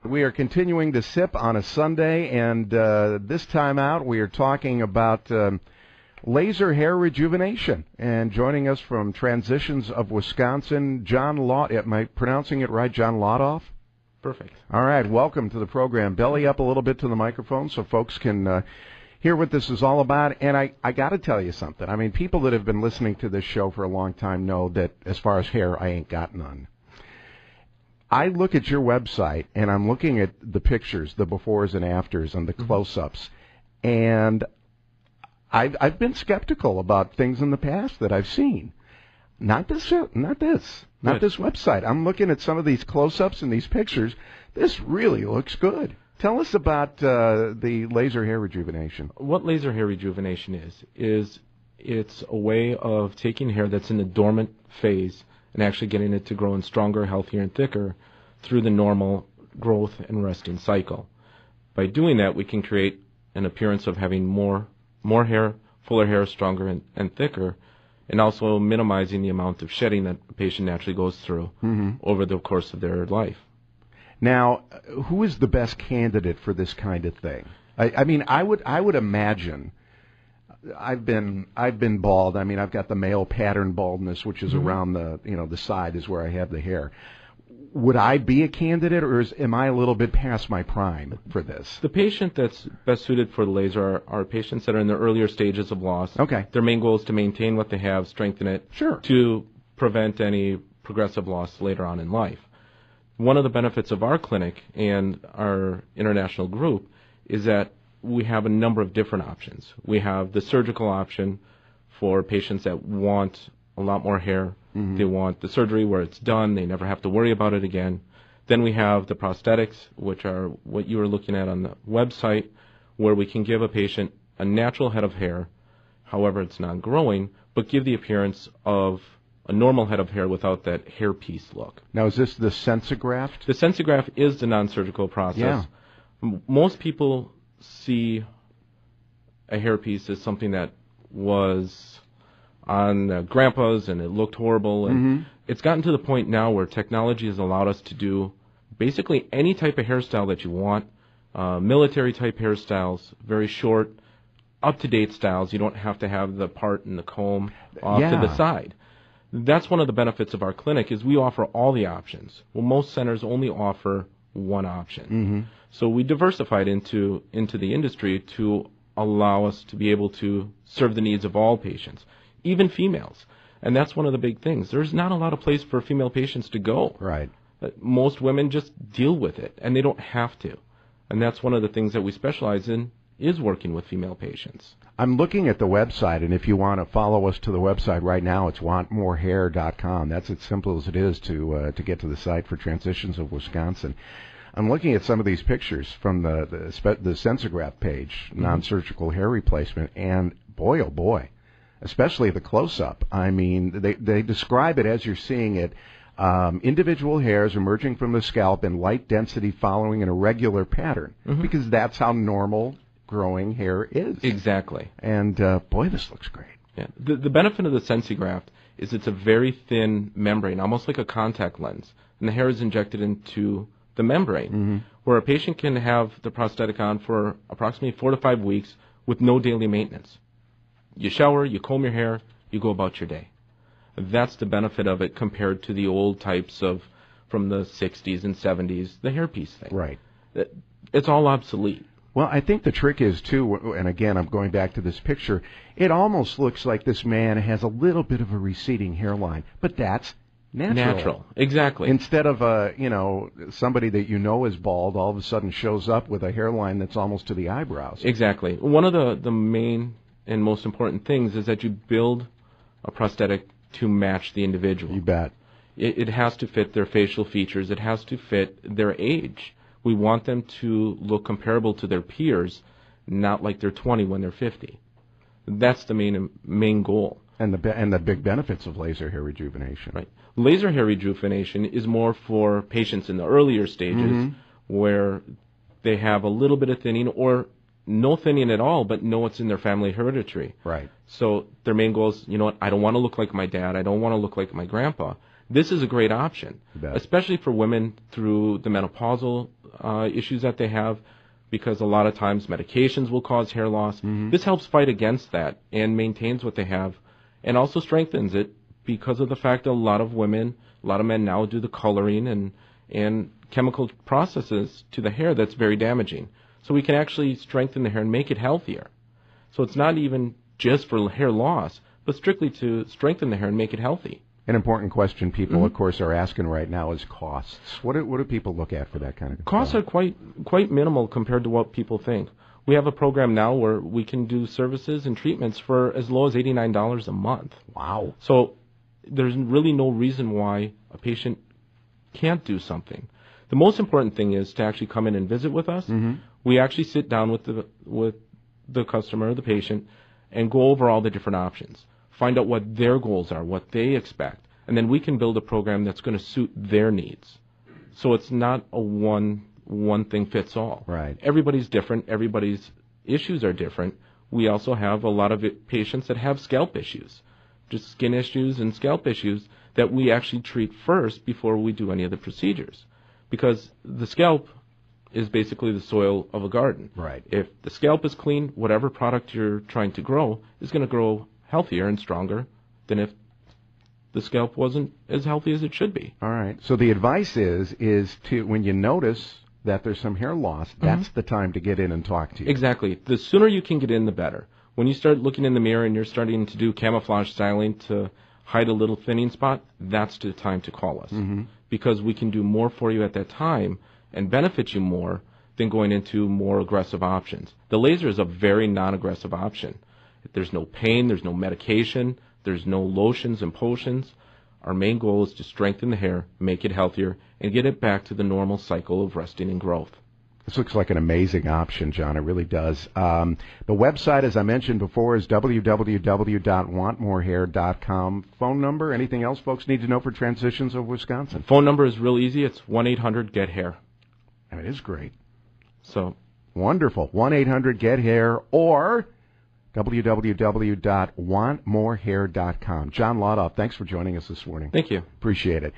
We are continuing to sip on a Sunday, and this time out we are talking about laser hair rejuvenation. And joining us from Transitions of Wisconsin, John Laudolff. Am I pronouncing it right, John Laudolff? Perfect. All right, welcome to the program. Belly up a little bit to the microphone so folks can hear what this is all about. And I got to tell you something. I mean, people that have been listening to this show for a long time know that as far as hair, I ain't got none. I look at your website, and I'm looking at the pictures, the befores and afters, and the close-ups, and I've been skeptical about things in the past that I've seen. Not this website. I'm looking at some of these close-ups and these pictures. This really looks good. Tell us about the laser hair rejuvenation. What laser hair rejuvenation is it's a way of taking hair that's in the dormant phase and actually getting it to grow in stronger, healthier, and thicker through the normal growth and resting cycle. By doing that, we can create an appearance of having more hair, fuller hair, stronger and thicker, and also minimizing the amount of shedding that a patient naturally goes through over the course of their life. Now, who is the best candidate for this kind of thing? I mean, I would imagine. I've been bald. I mean, I've got the male pattern baldness, which is around the side is where I have the hair. Would I be a candidate, or am I a little bit past my prime for this? The patient that's best suited for the laser are patients that are in the earlier stages of loss. Okay. Their main goal is to maintain what they have, strengthen it, sure, to prevent any progressive loss later on in life. One of the benefits of our clinic and our international group is that we have a number of different options. We have the surgical option for patients that want a lot more hair. They want the surgery where it's done. They never have to worry about it again. Then we have the prosthetics, which are what you were looking at on the website, where we can give a patient a natural head of hair, however it's not growing, but give the appearance of a normal head of hair without that hairpiece look. Now, is this the sensigraft? The sensigraft is the non-surgical process. Yeah. Most people see a hairpiece as something that was on grandpa's and it looked horrible. And it's gotten to the point now where technology has allowed us to do basically any type of hairstyle that you want, military-type hairstyles, very short, up-to-date styles. You don't have to have the part and the comb off to the side. That's one of the benefits of our clinic is we offer all the options. Well, most centers only offer one option. So we diversified into the industry to allow us to be able to serve the needs of all patients, even females. And that's one of the big things. There's not a lot of place for female patients to go. Right. Most women just deal with it, and they don't have to. And that's one of the things that we specialize in is working with female patients. I'm looking at the website, and if you want to follow us to the website right now, it's wantmorehair.com. That's as simple as it is to get to the site for Transitions of Wisconsin. I'm looking at some of these pictures from the sensigraft page, non-surgical hair replacement, and boy, oh boy, especially the close-up. I mean, they describe it as you're seeing it, individual hairs emerging from the scalp in light density following an irregular pattern, because that's how normal growing hair is. Exactly. And, boy, this looks great. Yeah. The benefit of the sensigraft is it's a very thin membrane, almost like a contact lens, and the hair is injected into the membrane, where a patient can have the prosthetic on for approximately 4 to 5 weeks with no daily maintenance. You shower, you comb your hair, you go about your day. That's the benefit of it compared to the old types of, from the 60s and 70s, the hairpiece thing. Right. It's all obsolete. Well, I think the trick is, too, and again, I'm going back to this picture, it almost looks like this man has a little bit of a receding hairline, but that's natural. Exactly. Instead of somebody that you know is bald all of a sudden shows up with a hairline that's almost to the eyebrows. Exactly. One of the main and most important things is that you build a prosthetic to match the individual. You bet. It has to fit their facial features. It has to fit their age. We want them to look comparable to their peers, not like they're 20 when they're 50. That's the main goal. And the big benefits of laser hair rejuvenation. Right. Laser hair rejuvenation is more for patients in the earlier stages where they have a little bit of thinning or no thinning at all, but know it's in their family hereditary. Right. So their main goal is, you know what, I don't want to look like my dad. I don't want to look like my grandpa. this is a great option, You bet. especially for women through the menopausal issues that they have, because a lot of times medications will cause hair loss. Mm-hmm. This helps fight against that and maintains what they have, and also strengthens it because of the fact that a lot of women, a lot of men now do the coloring and chemical processes to the hair that's very damaging. So we can actually strengthen the hair and make it healthier. So it's not even just for hair loss, but strictly to strengthen the hair and make it healthy. An important question people, Mm-hmm. of course, are asking right now is costs. What do people look at for that kind of Costs are quite minimal compared to what people think. We have a program now where we can do services and treatments for as low as $89 a month. Wow. So there's really no reason why a patient can't do something. The most important thing is to actually come in and visit with us. Mm-hmm. We actually sit down with the customer, the patient, and go over all the different options. Find out what their goals are, what they expect, and then we can build a program that's going to suit their needs. So it's not a one thing fits all. Right. Everybody's different. Everybody's issues are different. We also have a lot of patients that have scalp issues, just skin issues and scalp issues that we actually treat first before we do any of the procedures. Because the scalp is basically the soil of a garden. Right. If the scalp is clean, whatever product you're trying to grow is going to grow healthier and stronger than if the scalp wasn't as healthy as it should be. All right. So the advice is to, when you notice that there's some hair loss, that's the time to get in and talk to you. Exactly. The sooner you can get in, the better. When you start looking in the mirror and you're starting to do camouflage styling to hide a little thinning spot, that's the time to call us. Mm-hmm. Because we can do more for you at that time and benefit you more than going into more aggressive options. The laser is a very non-aggressive option. There's no pain, there's no medication, there's no lotions and potions. Our main goal is to strengthen the hair, make it healthier, and get it back to the normal cycle of resting and growth. This looks like an amazing option, John. It really does. The website, as I mentioned before, is www.wantmorehair.com. Phone number, anything else folks need to know for Transitions of Wisconsin? Phone number is real easy. It's 1-800-GET-HAIR. It is great. So Wonderful. 1-800-GET-HAIR or www.wantmorehair.com. John Laudolff, thanks for joining us this morning. thank you. Appreciate it.